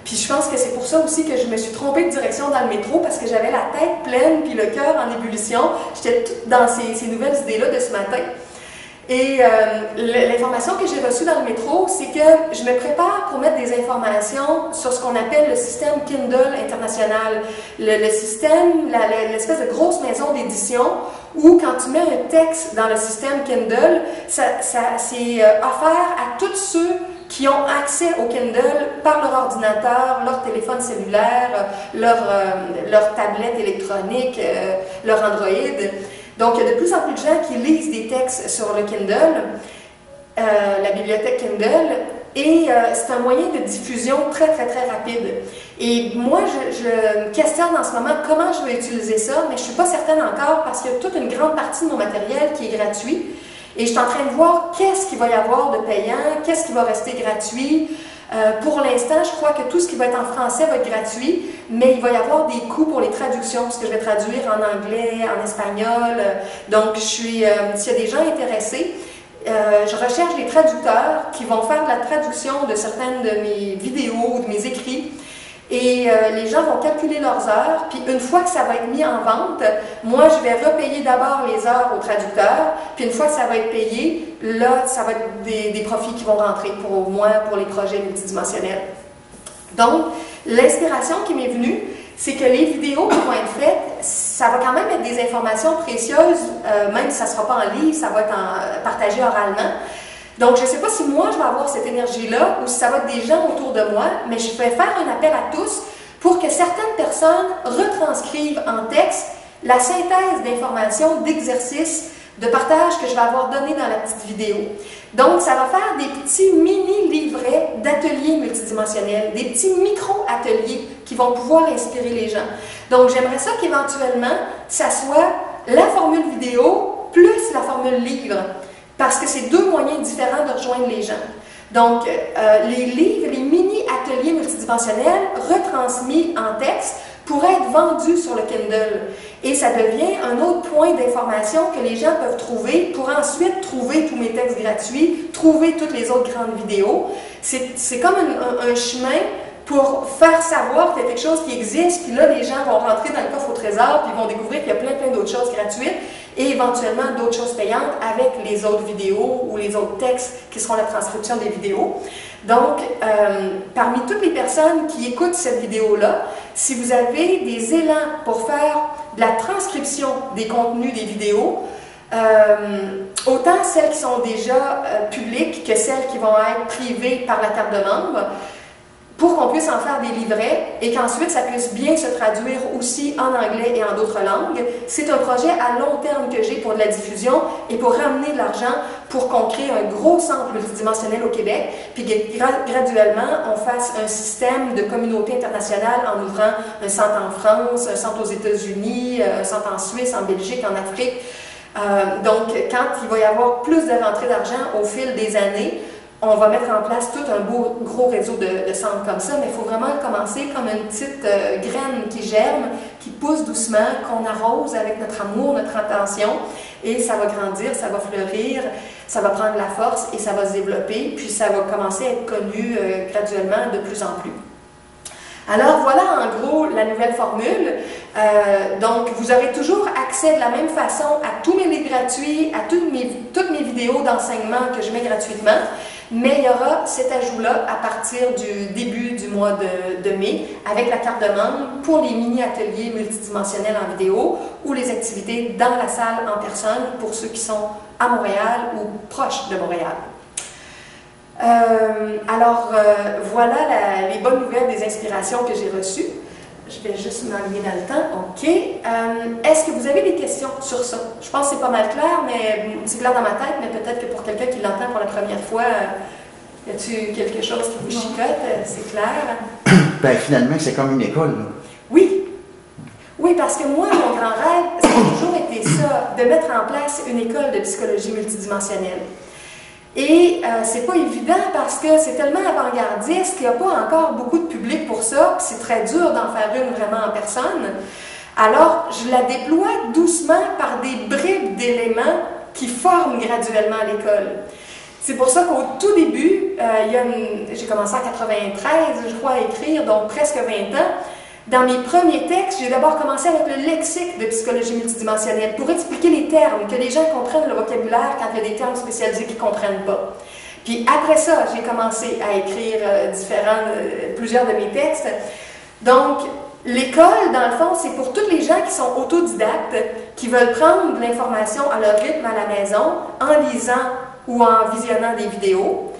Puis je pense que c'est pour ça aussi que je me suis trompée de direction dans le métro, parce que j'avais la tête pleine puis le cœur en ébullition. J'étais toute dans ces nouvelles idées-là de ce matin. Et l'information que j'ai reçue dans le métro, c'est que je me prépare pour mettre des informations sur ce qu'on appelle le système Kindle international. Le système, l'espèce de grosse maison d'édition où quand tu mets un texte dans le système Kindle, c'est offert à tous ceux qui ont accès au Kindle par leur ordinateur, leur téléphone cellulaire, leur tablette électronique, leur Android. Donc, il y a de plus en plus de gens qui lisent des textes sur le Kindle, la bibliothèque Kindle, et c'est un moyen de diffusion très, très, très rapide. Et moi, je me questionne en ce moment comment je vais utiliser ça, mais je ne suis pas certaine encore parce qu'il y a toute une grande partie de mon matériel qui est gratuit. Et je suis en train de voir qu'est-ce qu'il va y avoir de payant, qu'est-ce qui va rester gratuit. Pour l'instant, je crois que tout ce qui va être en français va être gratuit, mais il va y avoir des coûts pour les traductions, parce que je vais traduire en anglais, en espagnol. Donc, s'il y a des gens intéressés, je recherche des traducteurs qui vont faire de la traduction de certaines de mes vidéos, de mes écrits. Et les gens vont calculer leurs heures, puis une fois que ça va être mis en vente, moi je vais repayer d'abord les heures aux traducteurs, puis une fois que ça va être payé, là, ça va être des profits qui vont rentrer pour moi, pour les projets multidimensionnels. Donc, l'inspiration qui m'est venue, c'est que les vidéos qui vont être faites, ça va quand même être des informations précieuses, même si ça ne sera pas en livre, ça va être partagé oralement. Donc, je ne sais pas si moi, je vais avoir cette énergie-là ou si ça va être des gens autour de moi, mais je vais faire un appel à tous pour que certaines personnes retranscrivent en texte la synthèse d'informations, d'exercices, de partage que je vais avoir donné dans la petite vidéo. Donc, ça va faire des petits mini-livrets d'ateliers multidimensionnels, des petits micro-ateliers qui vont pouvoir inspirer les gens. Donc, j'aimerais ça qu'éventuellement, ça soit la formule vidéo plus la formule livre. Parce que c'est deux moyens différents de rejoindre les gens. Donc, les livres, les mini-ateliers multidimensionnels retransmis en texte pourraient être vendus sur le Kindle. Et ça devient un autre point d'information que les gens peuvent trouver pour ensuite trouver tous mes textes gratuits, trouver toutes les autres grandes vidéos. C'est comme un chemin pour faire savoir qu'il y a quelque chose qui existe, puis là, les gens vont rentrer dans le coffre au trésor, puis ils vont découvrir qu'il y a plein d'autres choses gratuites, et éventuellement d'autres choses payantes avec les autres vidéos ou les autres textes qui seront la transcription des vidéos. Donc, parmi toutes les personnes qui écoutent cette vidéo-là, si vous avez des élans pour faire de la transcription des contenus des vidéos, autant celles qui sont déjà publiques que celles qui vont être privées par la carte de membre, pour qu'on puisse en faire des livrets et qu'ensuite ça puisse bien se traduire aussi en anglais et en d'autres langues. C'est un projet à long terme que j'ai pour de la diffusion et pour ramener de l'argent pour qu'on crée un gros centre multidimensionnel au Québec, puis que graduellement on fasse un système de communauté internationale en ouvrant un centre en France, un centre aux États-Unis, un centre en Suisse, en Belgique, en Afrique. Donc quand il va y avoir plus de rentrées d'argent au fil des années, on va mettre en place tout un beau, gros réseau de centres comme ça, mais il faut vraiment commencer comme une petite graine qui germe, qui pousse doucement, qu'on arrose avec notre amour, notre attention, et ça va grandir, ça va fleurir, ça va prendre la force et ça va se développer, puis ça va commencer à être connu graduellement de plus en plus. Alors voilà en gros la nouvelle formule. Donc vous aurez toujours accès de la même façon à tous mes livres gratuits, à toutes mes vidéos d'enseignement que je mets gratuitement, mais il y aura cet ajout-là à partir du début du mois de mai avec la carte de membre pour les mini-ateliers multidimensionnels en vidéo ou les activités dans la salle en personne pour ceux qui sont à Montréal ou proches de Montréal. Voilà les bonnes nouvelles des inspirations que j'ai reçues. Je vais juste m'aligner dans le temps. OK. Est-ce que vous avez des questions sur ça? Je pense que c'est pas mal clair, mais c'est clair dans ma tête, mais peut-être que pour quelqu'un qui l'entend pour la première fois, y a-t-il quelque chose qui vous chicote? C'est clair? Ben, finalement, c'est comme une école, là. Oui. Oui, parce que moi, mon grand rêve, ça a toujours été ça, de mettre en place une école de psychologie multidimensionnelle. Et c'est pas évident parce que c'est tellement avant-gardiste qu'il n'y a pas encore beaucoup de public pour ça, puis c'est très dur d'en faire une vraiment en personne. Alors, je la déploie doucement par des bribes d'éléments qui forment graduellement l'école. C'est pour ça qu'au tout début, j'ai commencé en 93, je crois, à écrire, donc presque 20 ans, Dans mes premiers textes, j'ai d'abord commencé avec le lexique de psychologie multidimensionnelle pour expliquer les termes, que les gens comprennent le vocabulaire quand il y a des termes spécialisés qu'ils ne comprennent pas. Puis après ça, j'ai commencé à écrire plusieurs de mes textes. Donc, l'école, dans le fond, c'est pour tous les gens qui sont autodidactes, qui veulent prendre de l'information à leur rythme à la maison, en lisant ou en visionnant des vidéos.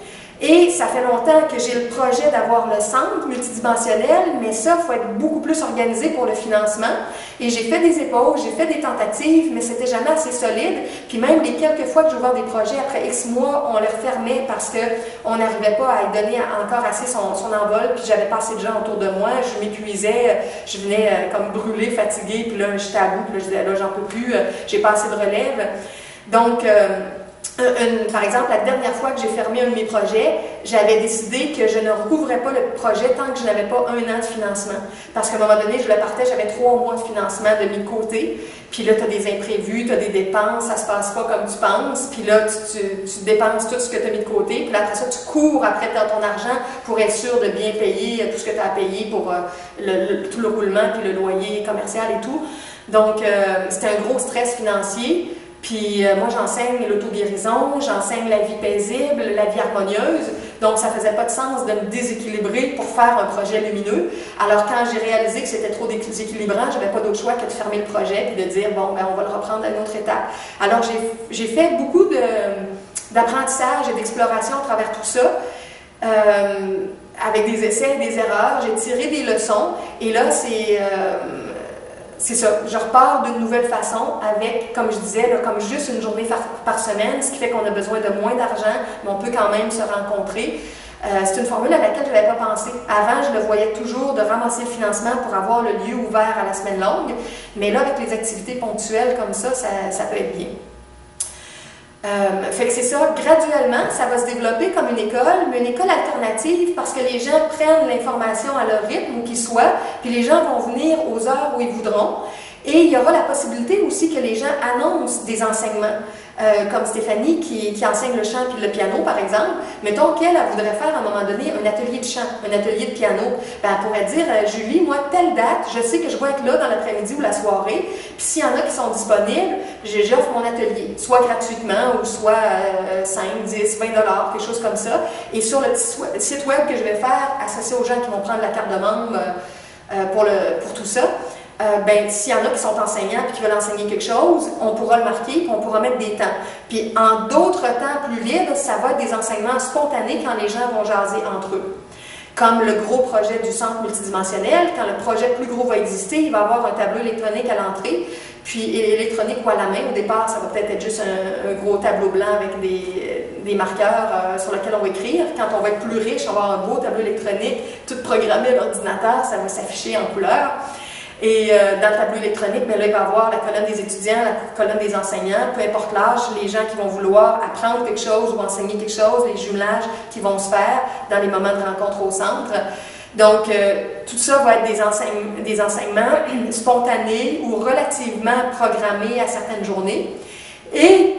Et ça fait longtemps que j'ai le projet d'avoir le centre multidimensionnel, mais ça, il faut être beaucoup plus organisé pour le financement. Et j'ai fait des épaules, j'ai fait des tentatives, mais c'était jamais assez solide. Puis même les quelques fois que j'ai ouvert des projets, après X mois, on les refermait parce qu'on n'arrivait pas à y donner encore assez son envol, puis j'avais pas assez de gens autour de moi, je m'épuisais, je venais comme brûlée, fatiguée, puis là, j'étais à bout, puis là, je disais, là, j'en peux plus, j'ai pas assez de relève. Donc, par exemple, la dernière fois que j'ai fermé un de mes projets, j'avais décidé que je ne rouvrais pas le projet tant que je n'avais pas 1 an de financement. Parce qu'à un moment donné, je le partais, j'avais 3 mois de financement de mis de côté. Puis là, tu as des imprévus, tu as des dépenses, ça se passe pas comme tu penses. Puis là, tu dépenses tout ce que tu as mis de côté. Puis là, après ça, tu cours après ton argent pour être sûr de bien payer tout ce que tu as à payer pour tout le roulement, puis le loyer commercial et tout. Donc, c'était un gros stress financier. Puis moi, j'enseigne l'auto-guérison, j'enseigne la vie paisible, la vie harmonieuse. Donc, ça faisait pas de sens de me déséquilibrer pour faire un projet lumineux. Alors, quand j'ai réalisé que c'était trop déséquilibrant, j'avais pas d'autre choix que de fermer le projet et de dire, bon, ben, on va le reprendre à une autre étape. Alors, j'ai fait beaucoup d'apprentissage et d'exploration à travers tout ça. Avec des essais et des erreurs, j'ai tiré des leçons. Et là, c'est ça, je repars d'une nouvelle façon avec, comme je disais, là, comme juste une journée par semaine, ce qui fait qu'on a besoin de moins d'argent, mais on peut quand même se rencontrer. C'est une formule à laquelle je n'avais pas pensé. Avant, je le voyais toujours de ramasser le financement pour avoir le lieu ouvert à la semaine longue, mais là, avec les activités ponctuelles comme ça peut être bien. Fait que c'est ça, graduellement, ça va se développer comme une école, mais une école alternative parce que les gens prennent l'information à leur rythme, où qu'ils soient, puis les gens vont venir aux heures où ils voudront. Et il y aura la possibilité aussi que les gens annoncent des enseignements, comme Stéphanie qui enseigne le chant puis le piano, par exemple. Mettons qu'elle voudrait faire à un moment donné un atelier de chant, un atelier de piano. Ben, elle pourrait dire, Julie, moi, telle date, je sais que je vais être là dans l'après-midi ou la soirée, puis s'il y en a qui sont disponibles, j'offre mon atelier, soit gratuitement ou soit 5, 10, 20 $, quelque chose comme ça. Et sur le petit site web que je vais faire, associé aux gens qui vont prendre la carte de membre pour tout ça, ben, s'il y en a qui sont enseignants et qui veulent enseigner quelque chose, on pourra le marquer et on pourra mettre des temps. Puis en d'autres temps plus libres, ça va être des enseignements spontanés quand les gens vont jaser entre eux. Comme le gros projet du centre multidimensionnel, quand le projet plus gros va exister, il va y avoir un tableau électronique à l'entrée, puis électronique ou à la main. Au départ, ça va peut-être être juste un gros tableau blanc avec des marqueurs sur lesquels on va écrire. Quand on va être plus riche, on va avoir un beau tableau électronique, tout programmé à l'ordinateur, ça va s'afficher en couleur. Et dans le tableau électronique, bien là, il va y avoir la colonne des étudiants, la colonne des enseignants, peu importe l'âge, les gens qui vont vouloir apprendre quelque chose ou enseigner quelque chose, les jumelages qui vont se faire dans les moments de rencontre au centre. Donc, tout ça va être des enseignements spontanés ou relativement programmés à certaines journées. Et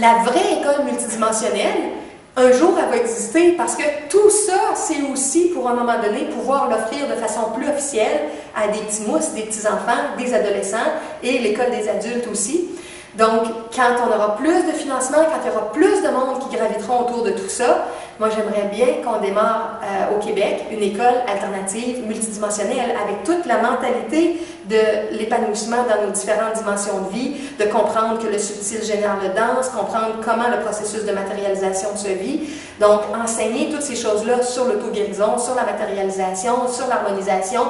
la vraie école multidimensionnelle, un jour, elle va exister parce que tout ça, c'est aussi, pour un moment donné, pouvoir l'offrir de façon plus officielle à des petits mousses, des petits-enfants, des adolescents et l'école des adultes aussi. Donc, quand on aura plus de financement, quand il y aura plus de monde qui graviteront autour de tout ça, moi, j'aimerais bien qu'on démarre au Québec une école alternative multidimensionnelle avec toute la mentalité de l'épanouissement dans nos différentes dimensions de vie, de comprendre que le subtil génère le dense, comprendre comment le processus de matérialisation se vit. Donc, enseigner toutes ces choses-là sur l'auto-guérison, sur la matérialisation, sur l'harmonisation,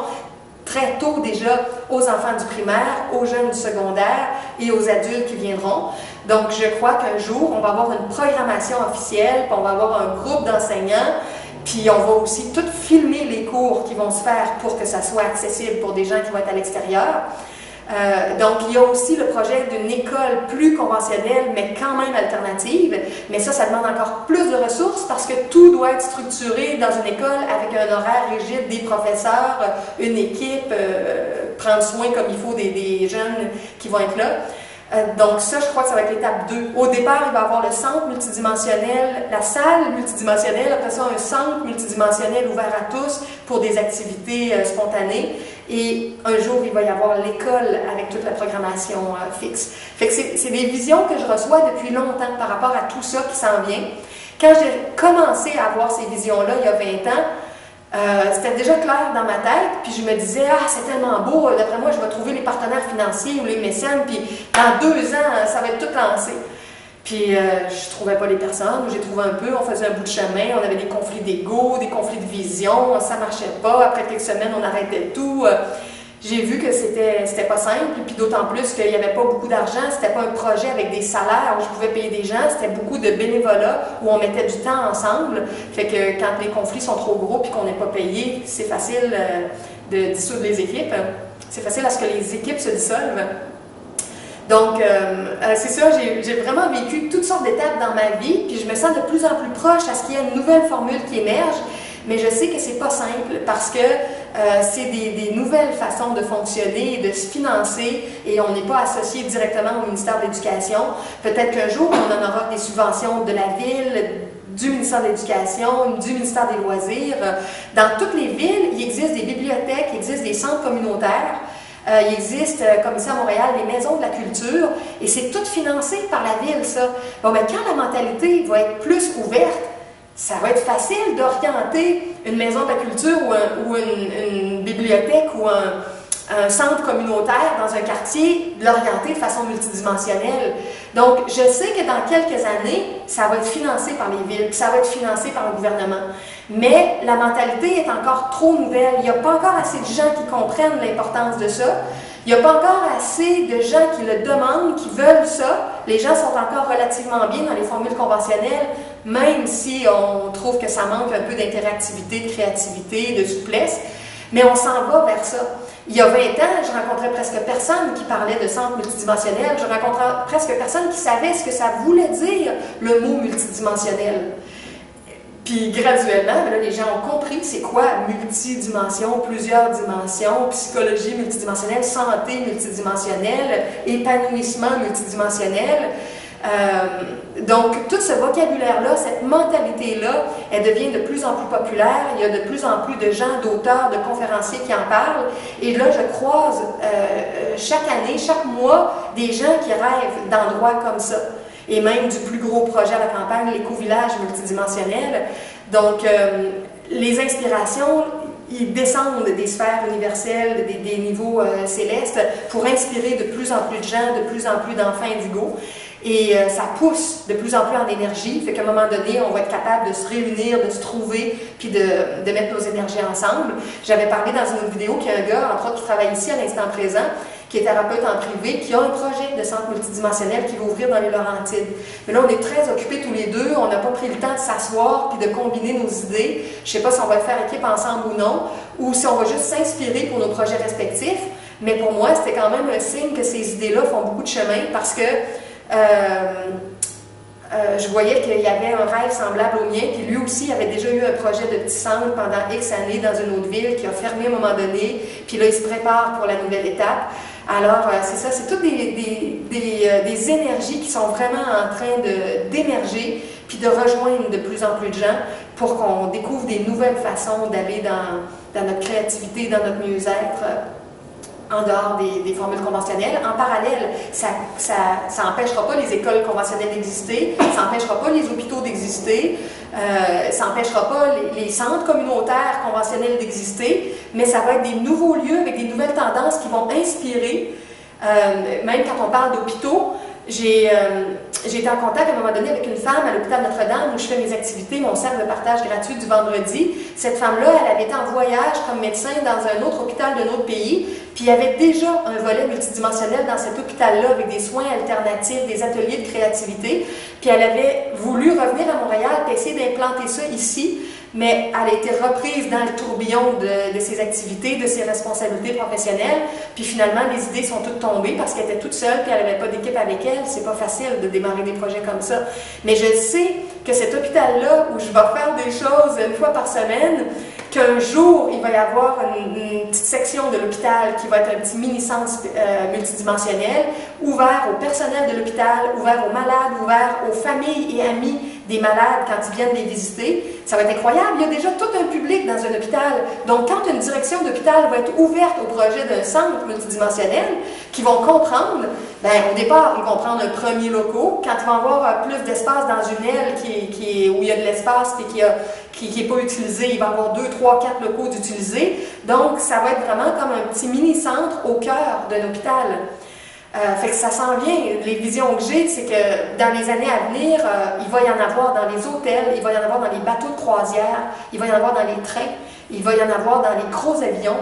très tôt déjà aux enfants du primaire, aux jeunes du secondaire et aux adultes qui viendront. Donc, je crois qu'un jour, on va avoir une programmation officielle, puis on va avoir un groupe d'enseignants, puis on va aussi tout filmer les cours qui vont se faire pour que ça soit accessible pour des gens qui vont être à l'extérieur. Donc, il y a aussi le projet d'une école plus conventionnelle, mais quand même alternative. Mais ça demande encore plus de ressources parce que tout doit être structuré dans une école avec un horaire rigide, des professeurs, une équipe, prendre soin comme il faut des jeunes qui vont être là. Donc ça, je crois que ça va être l'étape 2. Au départ, il va y avoir le centre multidimensionnel, la salle multidimensionnelle, après ça, un centre multidimensionnel ouvert à tous pour des activités spontanées. et un jour, il va y avoir l'école avec toute la programmation fixe. Fait que c'est des visions que je reçois depuis longtemps par rapport à tout ça qui s'en vient. Quand j'ai commencé à avoir ces visions-là, il y a 20 ans, c'était déjà clair dans ma tête, puis je me disais, ah, c'est tellement beau, d'après moi, je vais trouver les partenaires financiers ou les mécènes, puis dans 2 ans, ça va être tout lancé. Puis je trouvais pas les personnes, j'ai trouvé un peu, on faisait un bout de chemin, on avait des conflits d'ego, des conflits de vision, ça marchait pas, après quelques semaines, on arrêtait tout. J'ai vu que c'était pas simple, puis d'autant plus qu'il n'y avait pas beaucoup d'argent, c'était pas un projet avec des salaires où je pouvais payer des gens, c'était beaucoup de bénévolat où on mettait du temps ensemble. Fait que quand les conflits sont trop gros puis qu'on n'est pas payé, c'est facile de dissoudre les équipes. C'est facile à ce que les équipes se dissolvent. Donc, c'est ça, j'ai vraiment vécu toutes sortes d'étapes dans ma vie, puis je me sens de plus en plus proche à ce qu'il y ait une nouvelle formule qui émerge. Mais je sais que c'est pas simple parce que c'est des nouvelles façons de fonctionner et de se financer et on n'est pas associé directement au ministère de l'Éducation. Peut-être qu'un jour, on en aura des subventions de la ville, du ministère de l'Éducation, du ministère des Loisirs. Dans toutes les villes, il existe des bibliothèques, il existe des centres communautaires. Il existe, comme ici à Montréal, des maisons de la culture et c'est tout financé par la ville, ça. Bon, mais quand la mentalité va être plus ouverte, ça va être facile d'orienter une maison de la culture ou une bibliothèque ou un centre communautaire dans un quartier, de l'orienter de façon multidimensionnelle. Donc, je sais que dans quelques années, ça va être financé par les villes, ça va être financé par le gouvernement. Mais la mentalité est encore trop nouvelle. Il n'y a pas encore assez de gens qui comprennent l'importance de ça. Il n'y a pas encore assez de gens qui le demandent, qui veulent ça. Les gens sont encore relativement bien dans les formules conventionnelles, même si on trouve que ça manque un peu d'interactivité, de créativité, de souplesse. Mais on s'en va vers ça. Il y a 20 ans, je rencontrais presque personne qui parlait de centre multidimensionnel. Je rencontrais presque personne qui savait ce que ça voulait dire, le mot multidimensionnel. Puis graduellement, là, les gens ont compris c'est quoi multidimension, plusieurs dimensions, psychologie multidimensionnelle, santé multidimensionnelle, épanouissement multidimensionnel. Donc, tout ce vocabulaire-là, cette mentalité-là, elle devient de plus en plus populaire. Il y a de plus en plus de gens, d'auteurs, de conférenciers qui en parlent. Et là, je croise chaque année, chaque mois, des gens qui rêvent d'endroits comme ça. Et même du plus gros projet à la campagne, l'éco-village multidimensionnel. Donc, les inspirations, ils descendent des sphères universelles, des niveaux célestes, pour inspirer de plus en plus de gens, de plus en plus d'enfants indigos. Et ça pousse de plus en plus en énergie, fait qu'à un moment donné, on va être capable de se réunir, de se trouver, puis de mettre nos énergies ensemble. J'avais parlé dans une autre vidéo qu'il y a un gars, entre autres, qui travaille ici à l'instant présent, qui est thérapeute en privé, qui a un projet de centre multidimensionnel qui va ouvrir dans les Laurentides. Mais là, on est très occupés tous les deux, on n'a pas pris le temps de s'asseoir puis de combiner nos idées. Je ne sais pas si on va le faire équipe ensemble ou non, ou si on va juste s'inspirer pour nos projets respectifs. Mais pour moi, c'était quand même un signe que ces idées-là font beaucoup de chemin parce que je voyais qu'il y avait un rêve semblable au mien, puis lui aussi avait déjà eu un projet de petit centre pendant X années dans une autre ville qui a fermé à un moment donné, puis là il se prépare pour la nouvelle étape. Alors c'est ça, c'est toutes des énergies qui sont vraiment en train d'émerger, puis de rejoindre de plus en plus de gens pour qu'on découvre des nouvelles façons d'aller dans notre créativité, dans notre mieux-être. En dehors des formules conventionnelles. En parallèle, ça n'empêchera pas les écoles conventionnelles d'exister, ça n'empêchera pas les hôpitaux d'exister, ça n'empêchera pas les centres communautaires conventionnels d'exister, mais ça va être des nouveaux lieux avec des nouvelles tendances qui vont inspirer. Même quand on parle d'hôpitaux, j'ai été en contact à un moment donné avec une femme à l'hôpital Notre-Dame où je fais mes activités, mon cercle de partage gratuit du vendredi. Cette femme-là, elle avait été en voyage comme médecin dans un autre hôpital d'un autre pays, puis il y avait déjà un volet multidimensionnel dans cet hôpital-là avec des soins alternatifs, des ateliers de créativité, puis elle avait voulu revenir à Montréal et essayer d'implanter ça ici, mais elle a été reprise dans le tourbillon de ses activités, de ses responsabilités professionnelles, puis finalement, les idées sont toutes tombées parce qu'elle était toute seule, puis elle n'avait pas d'équipe avec elle. C'est pas facile de démarrer des projets comme ça. Mais je sais que cet hôpital-là, où je vais faire des choses une fois par semaine, qu'un jour, il va y avoir une petite section de l'hôpital qui va être un petit mini-centre multidimensionnel, ouvert au personnel de l'hôpital, ouvert aux malades, ouvert aux familles et amis des malades quand ils viennent les visiter. Ça va être incroyable. Il y a déjà tout un public dans un hôpital. Donc, quand une direction d'hôpital va être ouverte au projet d'un centre multidimensionnel, qui vont comprendre, bien, au départ, ils vont prendre un premier loco. Quand ils vont avoir plus d'espace dans une aile où il y a de l'espace et qui n'est pas utilisé, il va y avoir 2, 3, 4 locaux d'utilisés. Donc, ça va être vraiment comme un petit mini-centre au cœur d'un hôpital. Fait que ça s'en vient. Les visions que j'ai, c'est que dans les années à venir, il va y en avoir dans les hôtels, il va y en avoir dans les bateaux de croisière, il va y en avoir dans les trains, il va y en avoir dans les gros avions,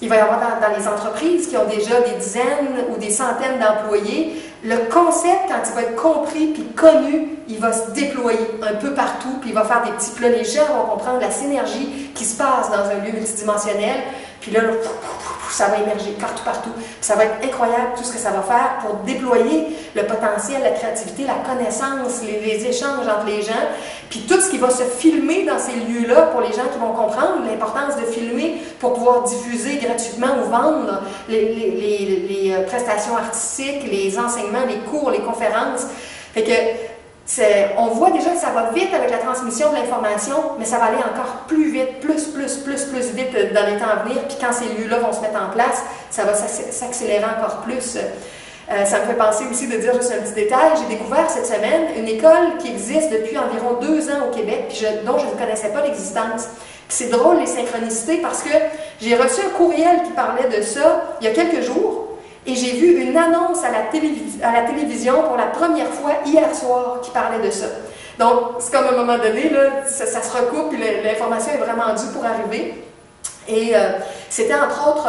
il va y en avoir dans les entreprises qui ont déjà des dizaines ou des centaines d'employés. Le concept, quand il va être compris puis connu, il va se déployer un peu partout, puis il va faire des petits plats. Les gens vont comprendre la synergie qui se passe dans un lieu multidimensionnel, puis là, ça va émerger partout. Puis ça va être incroyable tout ce que ça va faire pour déployer le potentiel, la créativité, la connaissance, les échanges entre les gens, puis tout ce qui va se filmer dans ces lieux-là pour les gens qui vont comprendre l'importance de filmer pour pouvoir diffuser gratuitement ou vendre les prestations artistiques, les enseignements, les cours, les conférences. Fait que on voit déjà que ça va vite avec la transmission de l'information, mais ça va aller encore plus vite, plus vite dans les temps à venir. Puis quand ces lieux-là vont se mettre en place, ça va s'accélérer encore plus. Ça me fait penser aussi de dire juste un petit détail. J'ai découvert cette semaine une école qui existe depuis environ 2 ans au Québec, puis dont je ne connaissais pas l'existence. C'est drôle les synchronicités parce que j'ai reçu un courriel qui parlait de ça il y a quelques jours. Et j'ai vu une annonce à la télévision pour la première fois hier soir qui parlait de ça. Donc, c'est comme à un moment donné, là, ça se recoupe, puis l'information est vraiment due pour arriver. Et c'était entre autres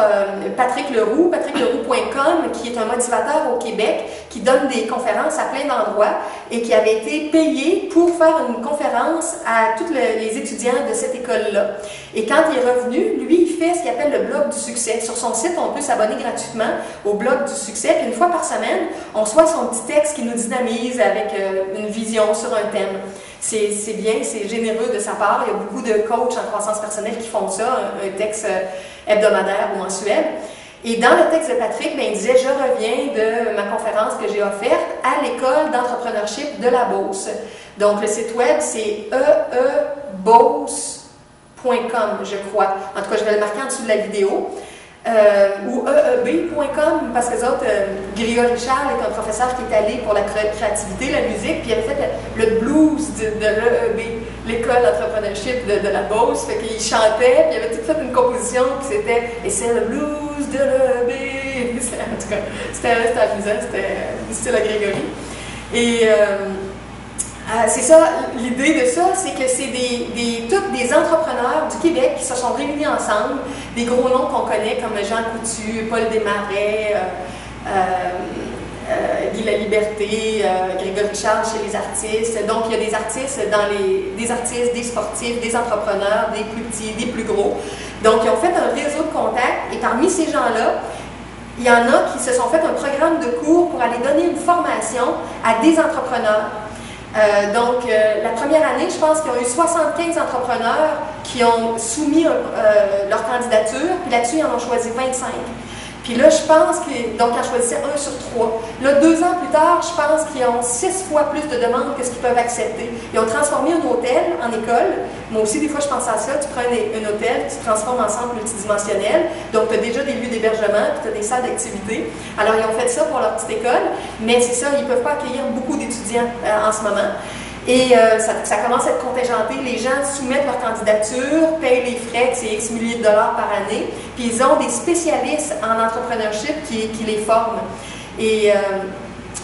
Patrick Leroux, patrickleroux.com, qui est un motivateur au Québec, qui donne des conférences à plein d'endroits et qui avait été payé pour faire une conférence à tous les étudiants de cette école-là. Et quand il est revenu, lui, il fait ce qu'il appelle le blog du succès. Sur son site, on peut s'abonner gratuitement au blog du succès. Puis une fois par semaine, on reçoit son petit texte qui nous dynamise avec une vision sur un thème. C'est bien, c'est généreux de sa part. Il y a beaucoup de coachs en croissance personnelle qui font ça, un texte hebdomadaire ou mensuel. Et dans le texte de Patrick, bien, il disait « Je reviens de ma conférence que j'ai offerte à l'école d'entrepreneurship de la Beauce. » Donc, le site web, c'est eebeauce.com, je crois. En tout cas, je vais le marquer en dessous de la vidéo. Ou eeb.com, parce que les autres, Grégory Charles est un professeur qui est allé pour la créativité, la musique, puis il avait fait le blues de l'EEB, l'école d'entrepreneurship de la Beauce, fait qu'il chantait, puis il avait tout fait une composition qui c'était « Et c'est le blues de l'EEB ». En tout cas, c'était amusant, c'était du style à Grégory. Et c'est ça, l'idée de ça, c'est que c'est tous des entrepreneurs du Québec qui se sont réunis ensemble, des gros noms qu'on connaît comme Jean Coutu, Paul Desmarais, Guy Laliberté, Grégory Charles chez les artistes. Donc, il y a des artistes des artistes, des sportifs, des entrepreneurs, des plus petits, des plus gros. Donc, ils ont fait un réseau de contacts et parmi ces gens-là, il y en a qui se sont fait un programme de cours pour aller donner une formation à des entrepreneurs. Donc, la première année, je pense qu'il y a eu 75 entrepreneurs qui ont soumis leur candidature, puis là-dessus, ils en ont choisi 25. Puis là, je pense qu'ils en choisissaient 1 sur 3. Là, 2 ans plus tard, je pense qu'ils ont 6 fois plus de demandes que ce qu'ils peuvent accepter. Ils ont transformé un hôtel en école. Moi aussi, des fois, je pense à ça. Tu prends un hôtel, tu transformes en centre multidimensionnel. Donc, tu as déjà des lieux d'hébergement, puis tu as des salles d'activité. Alors, ils ont fait ça pour leur petite école, mais c'est ça, ils ne peuvent pas accueillir beaucoup d'étudiants en ce moment. Et ça commence à être contingenté. Les gens soumettent leur candidature, payent les frais, c'est X milliers de dollars par année, puis ils ont des spécialistes en entrepreneurship qui les forment. Et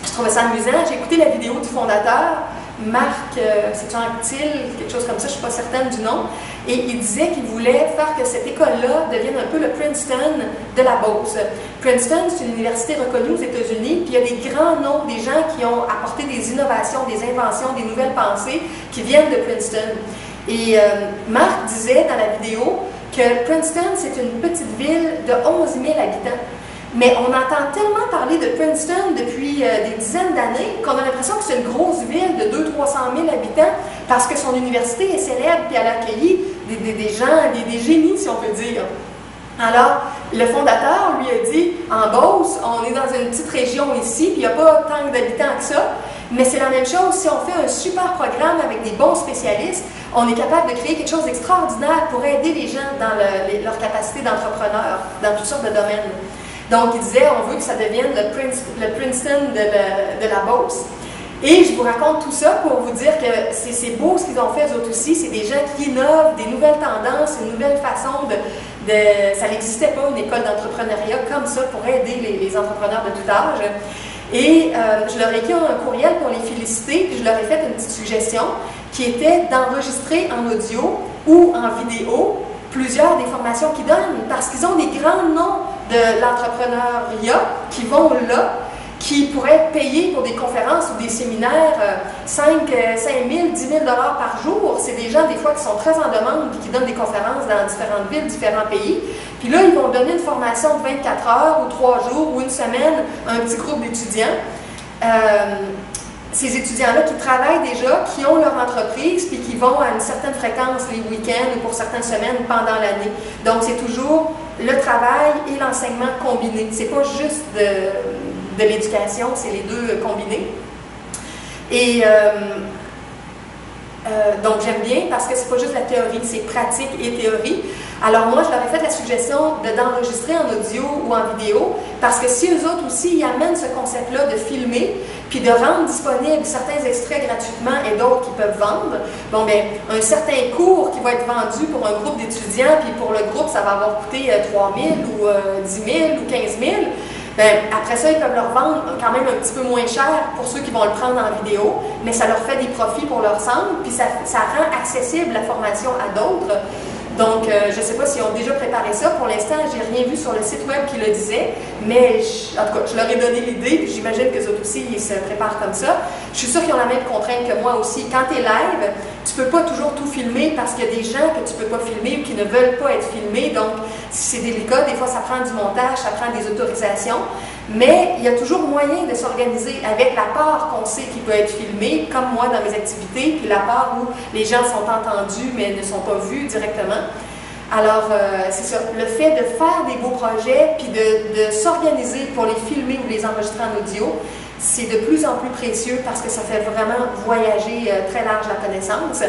je trouvais ça amusant. J'ai écouté la vidéo du fondateur, Marc, c'est Anctil, quelque chose comme ça, je ne suis pas certaine du nom, et il disait qu'il voulait faire que cette école-là devienne un peu le Princeton de la Beauce. Princeton, c'est une université reconnue aux États-Unis, puis il y a des grands noms, des gens qui ont apporté des innovations, des inventions, des nouvelles pensées qui viennent de Princeton. Et Marc disait dans la vidéo que Princeton, c'est une petite ville de 11 000 habitants. Mais on entend tellement parler de Princeton depuis des dizaines d'années qu'on a l'impression que c'est une grosse ville de 200 000 à 300 000 habitants parce que son université est célèbre et elle a accueilli des gens, des génies, si on peut dire. Alors, le fondateur lui a dit, en Beauce, on est dans une petite région ici, puis il n'y a pas tant d'habitants que ça, mais c'est la même chose, si on fait un super programme avec des bons spécialistes, on est capable de créer quelque chose d'extraordinaire pour aider les gens dans leur capacité d'entrepreneur, dans toutes sortes de domaines. Donc, il disait, on veut que ça devienne le Princeton de la Beauce. Et je vous raconte tout ça pour vous dire que c'est beau ce qu'ils ont fait eux autres aussi. C'est des gens qui innovent, des nouvelles tendances, une nouvelle façon ça n'existait pas une école d'entrepreneuriat comme ça pour aider les entrepreneurs de tout âge. Et je leur ai écrit un courriel pour les féliciter, puis je leur ai fait une petite suggestion qui était d'enregistrer en audio ou en vidéo plusieurs des formations qu'ils donnent, parce qu'ils ont des grands noms de l'entrepreneuriat qui vont là, qui pourraient payer pour des conférences ou des séminaires 5 000, 10 000 $ par jour. C'est des gens, des fois, qui sont très en demande et qui donnent des conférences dans différentes villes, différents pays. Puis là, ils vont donner une formation de 24 heures ou 3 jours ou une semaine à un petit groupe d'étudiants. Ces étudiants-là qui travaillent déjà, qui ont leur entreprise, puis qui vont à une certaine fréquence les week-ends ou pour certaines semaines pendant l'année. Donc, c'est toujours le travail et l'enseignement combinés. C'est pas juste de l'éducation, c'est les deux combinés. Et donc j'aime bien parce que c'est pas juste la théorie, c'est pratique et théorie. Alors moi, je leur ai fait la suggestion d'enregistrer en audio ou en vidéo, parce que si eux autres aussi, ils amènent ce concept-là de filmer, puis de rendre disponibles certains extraits gratuitement et d'autres qu'ils peuvent vendre, bon bien, un certain cours qui va être vendu pour un groupe d'étudiants, puis pour le groupe, ça va avoir coûté 3 000 ou 10 000 ou 15 000, bien, après ça, ils peuvent leur vendre quand même un petit peu moins cher pour ceux qui vont le prendre en vidéo, mais ça leur fait des profits pour leur centre, puis ça rend accessible la formation à d'autres. Donc, je ne sais pas s'ils ont déjà préparé ça. Pour l'instant, j'ai rien vu sur le site web qui le disait, mais en tout cas, je leur ai donné l'idée, puis j'imagine que eux autres aussi, ils se préparent comme ça. Je suis sûre qu'ils ont la même contrainte que moi aussi. Quand tu es live, tu ne peux pas toujours tout filmer parce qu'il y a des gens que tu ne peux pas filmer ou qui ne veulent pas être filmés. Donc, c'est délicat. Des fois, ça prend du montage, ça prend des autorisations. Mais il y a toujours moyen de s'organiser avec la part qu'on sait qui peut être filmée, comme moi dans mes activités, puis la part où les gens sont entendus mais ne sont pas vus directement. Alors, c'est ça, le fait de faire des beaux projets, puis de s'organiser pour les filmer ou les enregistrer en audio, c'est de plus en plus précieux parce que ça fait vraiment voyager très large la connaissance.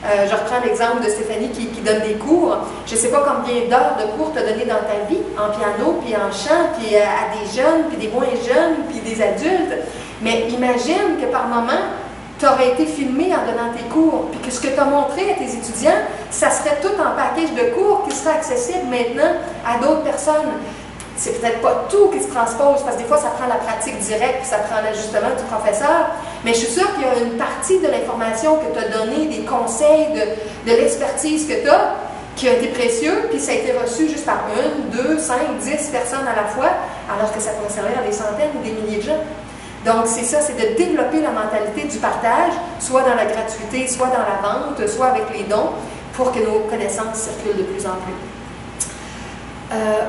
Je reprends l'exemple de Stéphanie qui donne des cours. Je ne sais pas combien d'heures de cours tu as donné dans ta vie, en piano, puis en chant, puis à des jeunes, puis des moins jeunes, puis des adultes. Mais imagine que par moment, tu aurais été filmé en donnant tes cours, puis que ce que tu as montré à tes étudiants, ça serait tout en package de cours qui serait accessible maintenant à d'autres personnes. C'est peut-être pas tout qui se transpose, parce que des fois, ça prend la pratique directe, puis ça prend l'ajustement du professeur. Mais je suis sûre qu'il y a une partie de l'information que tu as donnée, des conseils, de l'expertise que tu as, qui a été précieux, puis ça a été reçu juste par 1, 2, 5, 10 personnes à la fois, alors que ça pourrait servir à des centaines ou des milliers de gens. Donc, c'est ça, c'est de développer la mentalité du partage, soit dans la gratuité, soit dans la vente, soit avec les dons, pour que nos connaissances circulent de plus en plus.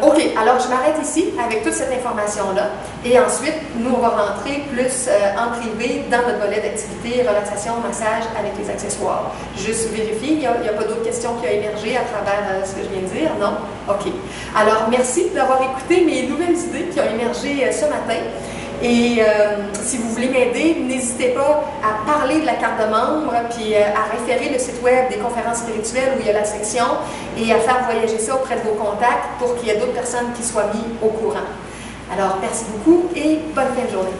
OK, alors je m'arrête ici avec toute cette information-là et ensuite, nous, on va rentrer plus en privé dans notre volet d'activité, relaxation, massage avec les accessoires. Juste vérifier, il n'y a pas d'autres questions qui ont émergé à travers ce que je viens de dire, non? OK. Alors, merci d'avoir écouté mes nouvelles idées qui ont émergé ce matin. Et si vous voulez m'aider, n'hésitez pas à parler de la carte de membre, puis à référer le site web des conférences spirituelles où il y a la section et à faire voyager ça auprès de vos contacts pour qu'il y ait d'autres personnes qui soient mises au courant. Alors, merci beaucoup et bonne fin de journée.